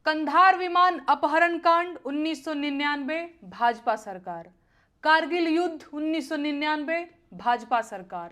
कंधार विमान अपहरण कांड 1999 भाजपा सरकार। कारगिल युद्ध 1999 भाजपा सरकार।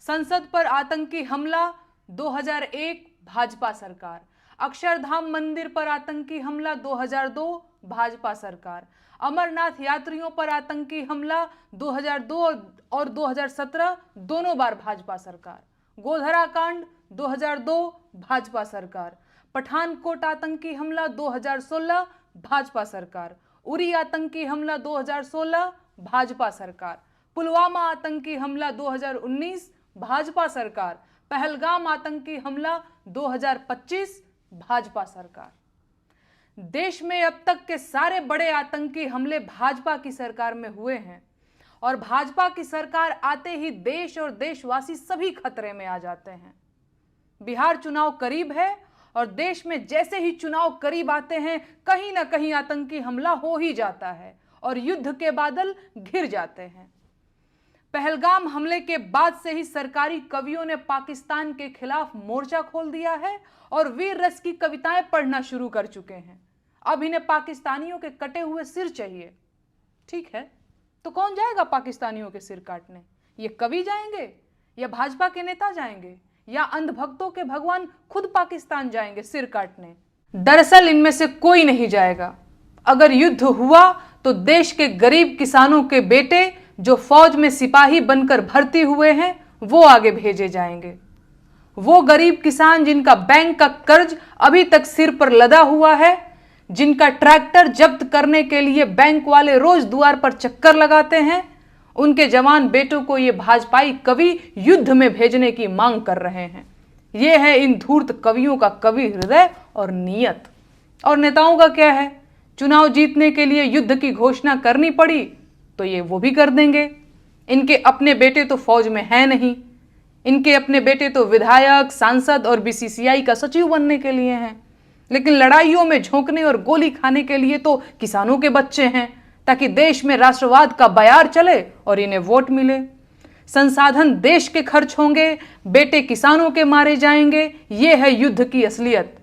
संसद पर आतंकी हमला 2001 भाजपा सरकार। अक्षरधाम मंदिर पर आतंकी हमला 2002 भाजपा सरकार। अमरनाथ यात्रियों पर आतंकी हमला 2002 और 2017 दोनों बार भाजपा सरकार। गोधरा कांड 2002 भाजपा सरकार। पठानकोट आतंकी हमला 2016 भाजपा सरकार। उरी आतंकी हमला 2016 भाजपा सरकार। पुलवामा आतंकी हमला 2019 भाजपा सरकार। पहलगाम आतंकी हमला 2025 भाजपा सरकार। देश में अब तक के सारे बड़े आतंकी हमले भाजपा की सरकार में हुए हैं और भाजपा की सरकार आते ही देश और देशवासी सभी खतरे में आ जाते हैं। बिहार चुनाव करीब है और देश में जैसे ही चुनाव करीब आते हैं कहीं ना कहीं आतंकी हमला हो ही जाता है और युद्ध के बादल घिर जाते हैं। पहलगाम हमले के बाद से ही सरकारी कवियों ने पाकिस्तान के खिलाफ मोर्चा खोल दिया है और वीर रस की कविताएं पढ़ना शुरू कर चुके हैं। अब इन्हें पाकिस्तानियों के कटे हुए सिर चाहिए। ठीक है, तो कौन जाएगा पाकिस्तानियों के सिर काटने? ये कवि जाएंगे या भाजपा के नेता जाएंगे या अंधभक्तों के भगवान खुद पाकिस्तान जाएंगे सिर काटने? दरअसल इनमें से कोई नहीं जाएगा। अगर युद्ध हुआ तो देश के गरीब किसानों के बेटे जो फौज में सिपाही बनकर भर्ती हुए हैं वो आगे भेजे जाएंगे। वो गरीब किसान जिनका बैंक का कर्ज अभी तक सिर पर लदा हुआ है, जिनका ट्रैक्टर जब्त करने के लिए बैंक वाले रोज द्वार पर चक्कर लगाते हैं, उनके जवान बेटों को ये भाजपाई कवि युद्ध में भेजने की मांग कर रहे हैं। ये है इन धूर्त कवियों का कवि हृदय और नीयत। और नेताओं का क्या है? चुनाव जीतने के लिए युद्ध की घोषणा करनी पड़ी तो ये वो भी कर देंगे। इनके अपने बेटे तो फौज में है नहीं, इनके अपने बेटे तो विधायक, सांसद और बीसीसीआई का सचिव बनने के लिए हैं, लेकिन लड़ाइयों में झोंकने और गोली खाने के लिए तो किसानों के बच्चे हैं, ताकि देश में राष्ट्रवाद का बयार चले और इन्हें वोट मिले। संसाधन देश के खर्च होंगे, बेटे किसानों के मारे जाएंगे। ये है युद्ध की असलियत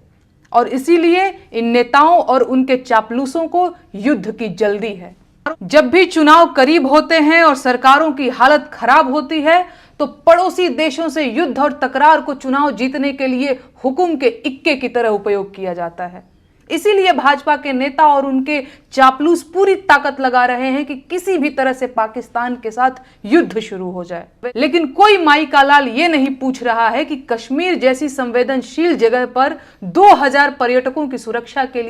और इसीलिए इन नेताओं और उनके चापलूसों को युद्ध की जल्दी है। जब भी चुनाव करीब होते हैं और सरकारों की हालत खराब होती है तो पड़ोसी देशों से युद्ध और तकरार को चुनाव जीतने के लिए हुकुम के इक्के की तरह उपयोग किया जाता है। इसीलिए भाजपा के नेता और उनके चापलूस पूरी ताकत लगा रहे हैं कि किसी भी तरह से पाकिस्तान के साथ युद्ध शुरू हो जाए। लेकिन कोई माई का लाल ये नहीं पूछ रहा है कि कश्मीर जैसी संवेदनशील जगह पर 2000 पर्यटकों की सुरक्षा के लिए